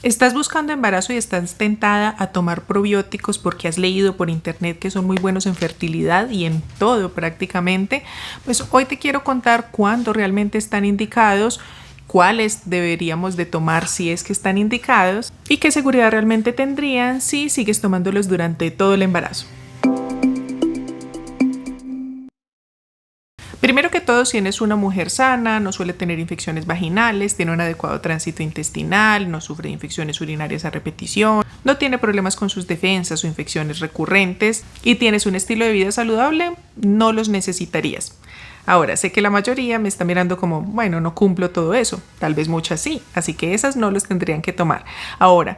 ¿Estás buscando embarazo y estás tentada a tomar probióticos porque has leído por internet que son muy buenos en fertilidad y en todo prácticamente? Pues hoy te quiero contar cuándo realmente están indicados, cuáles deberíamos de tomar si es que están indicados y qué seguridad realmente tendrían si sigues tomándolos durante todo el embarazo. Primero que todo, si eres una mujer sana, no suele tener infecciones vaginales, tiene un adecuado tránsito intestinal, no sufre de infecciones urinarias a repetición, no tiene problemas con sus defensas o infecciones recurrentes y tienes un estilo de vida saludable, no los necesitarías. Ahora, sé que la mayoría me está mirando como, bueno, no cumplo todo eso, tal vez muchas sí, así que esas no los tendrían que tomar. Ahora,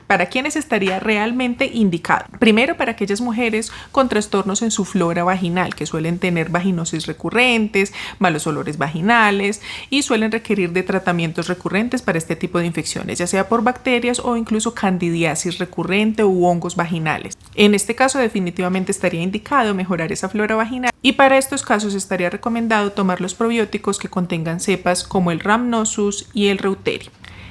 ¿para quiénes estaría realmente indicado? Primero, para aquellas mujeres con trastornos en su flora vaginal, que suelen tener vaginosis recurrentes, malos olores vaginales y suelen requerir de tratamientos recurrentes para este tipo de infecciones, ya sea por bacterias o incluso candidiasis recurrente u hongos vaginales. En este caso, definitivamente estaría indicado mejorar esa flora vaginal y para estos casos estaría recomendado tomar los probióticos que contengan cepas como el Rhamnosus y el Reuteri.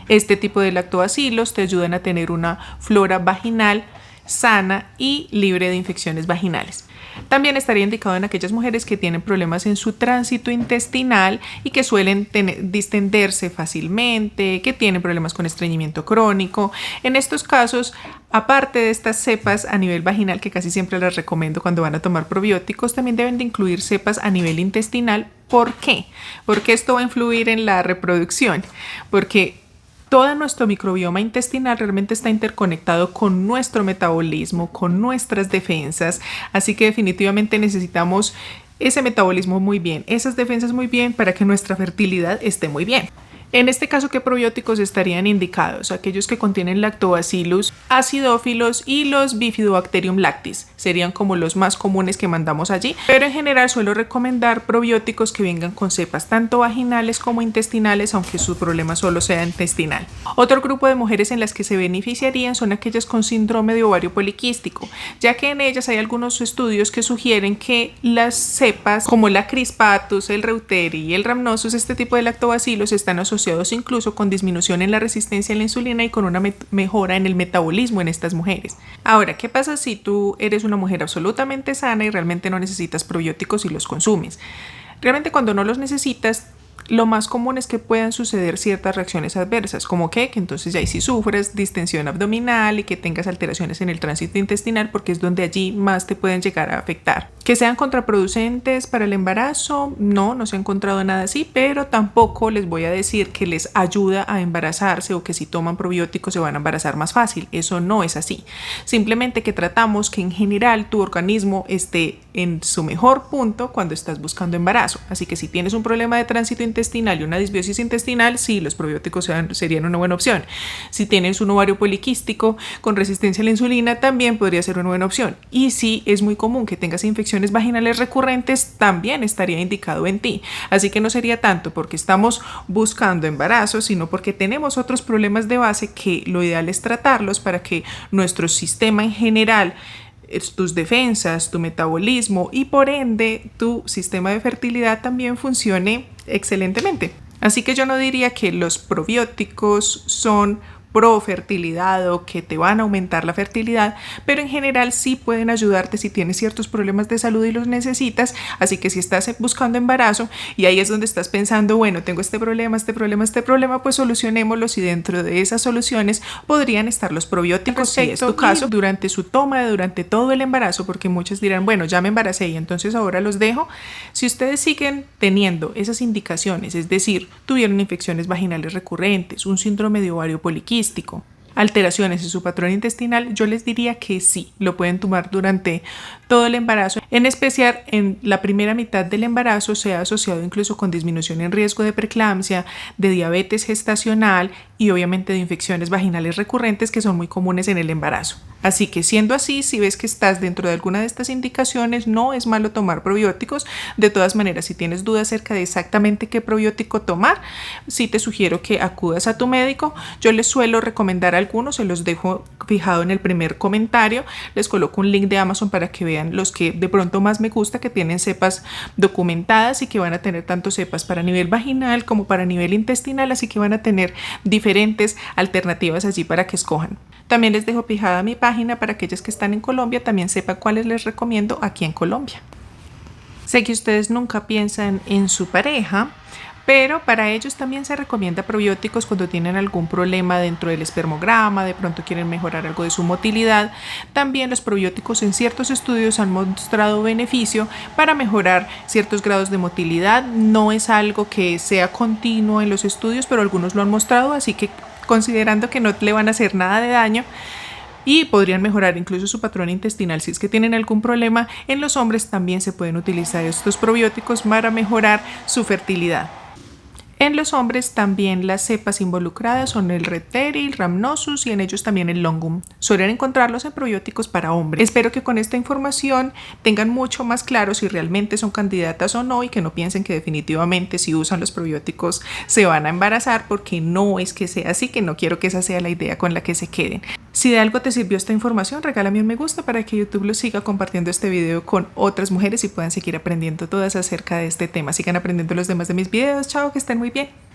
Este tipo de lactobacilos te ayudan a tener una flora vaginal sana y libre de infecciones vaginales. También estaría indicado en aquellas mujeres que tienen problemas en su tránsito intestinal y que suelen distenderse fácilmente, que tienen problemas con estreñimiento crónico. En estos casos, aparte de estas cepas a nivel vaginal, que casi siempre las recomiendo cuando van a tomar probióticos, también deben de incluir cepas a nivel intestinal. ¿Por qué? Porque esto va a influir en la reproducción. Porque todo nuestro microbioma intestinal realmente está interconectado con nuestro metabolismo, con nuestras defensas, así que definitivamente necesitamos ese metabolismo muy bien, esas defensas muy bien para que nuestra fertilidad esté muy bien. En este caso, ¿qué probióticos estarían indicados? Aquellos que contienen Lactobacillus acidófilos y los Bifidobacterium lactis. Serían como los más comunes que mandamos allí, pero en general suelo recomendar probióticos que vengan con cepas tanto vaginales como intestinales, aunque su problema solo sea intestinal. Otro grupo de mujeres en las que se beneficiarían son aquellas con síndrome de ovario poliquístico, ya que en ellas hay algunos estudios que sugieren que las cepas como la Crispatus, el Reuteri y el Rhamnosus, este tipo de lactobacilos, están asociados incluso con disminución en la resistencia a la insulina y con una mejora en el metabolismo en estas mujeres. Ahora, ¿qué pasa si tú eres una mujer absolutamente sana y realmente no necesitas probióticos y los consumes? Realmente cuando no los necesitas, lo más común es que puedan suceder ciertas reacciones adversas, como que entonces ya si sufres distensión abdominal y que tengas alteraciones en el tránsito intestinal, porque es donde allí más te pueden llegar a afectar. Que sean contraproducentes para el embarazo, no se ha encontrado nada así, pero tampoco les voy a decir que les ayuda a embarazarse o que si toman probióticos se van a embarazar más fácil. Eso no es así. Simplemente que tratamos que en general tu organismo esté en su mejor punto cuando estás buscando embarazo. Así que si tienes un problema de tránsito intestinal y una disbiosis intestinal, sí, los probióticos serían una buena opción. Si tienes un ovario poliquístico con resistencia a la insulina, también podría ser una buena opción. Y si es muy común que tengas infecciones vaginales recurrentes, también estaría indicado en ti. Así que no sería tanto porque estamos buscando embarazo, sino porque tenemos otros problemas de base que lo ideal es tratarlos para que nuestro sistema en general, tus defensas, tu metabolismo y por ende tu sistema de fertilidad también funcione excelentemente. Así que yo no diría que los probióticos son pro fertilidad o que te van a aumentar la fertilidad, pero en general sí pueden ayudarte si tienes ciertos problemas de salud y los necesitas. Así que si estás buscando embarazo y ahí es donde estás pensando, bueno, tengo este problema, pues solucionémoslos, y dentro de esas soluciones podrían estar los probióticos, si es tu caso, durante su toma, durante todo el embarazo, porque muchos dirán, bueno, ya me embaracé y entonces ahora los dejo. Si ustedes siguen teniendo esas indicaciones, es decir, tuvieron infecciones vaginales recurrentes, un síndrome de ovario poliquístico, alteraciones en su patrón intestinal, yo les diría que sí, lo pueden tomar durante todo el embarazo. En especial en la primera mitad del embarazo se ha asociado incluso con disminución en riesgo de preeclampsia, de diabetes gestacional y obviamente de infecciones vaginales recurrentes que son muy comunes en el embarazo. Así que siendo así, si ves que estás dentro de alguna de estas indicaciones, no es malo tomar probióticos. De todas maneras, si tienes dudas acerca de exactamente qué probiótico tomar, sí te sugiero que acudas a tu médico. Yo les suelo recomendar algunos, se los dejo fijado en el primer comentario. Les coloco un link de Amazon para que vean los que de pronto pronto más me gusta, que tienen cepas documentadas y que van a tener tanto cepas para nivel vaginal como para nivel intestinal, así que van a tener diferentes alternativas allí para que escojan. También les dejo fijada mi página para aquellas que están en Colombia también sepan cuáles les recomiendo aquí en Colombia. Sé que ustedes nunca piensan en su pareja, pero para ellos también se recomienda probióticos cuando tienen algún problema dentro del espermograma, de pronto quieren mejorar algo de su motilidad. También los probióticos en ciertos estudios han mostrado beneficio para mejorar ciertos grados de motilidad. No es algo que sea continuo en los estudios, pero algunos lo han mostrado, así que considerando que no le van a hacer nada de daño y podrían mejorar incluso su patrón intestinal si es que tienen algún problema, en los hombres también se pueden utilizar estos probióticos para mejorar su fertilidad. En los hombres también las cepas involucradas son el Redderil, Rhamnosus y en ellos también el Longum. Suelen encontrarlos en probióticos para hombres. Espero que con esta información tengan mucho más claro si realmente son candidatas o no y que no piensen que definitivamente si usan los probióticos se van a embarazar, porque no es que sea así, que no quiero que esa sea la idea con la que se queden. Si de algo te sirvió esta información, regálame un me gusta para que YouTube lo siga compartiendo este video con otras mujeres y puedan seguir aprendiendo todas acerca de este tema. Sigan aprendiendo los demás de mis videos. Chao, que estén muy bien.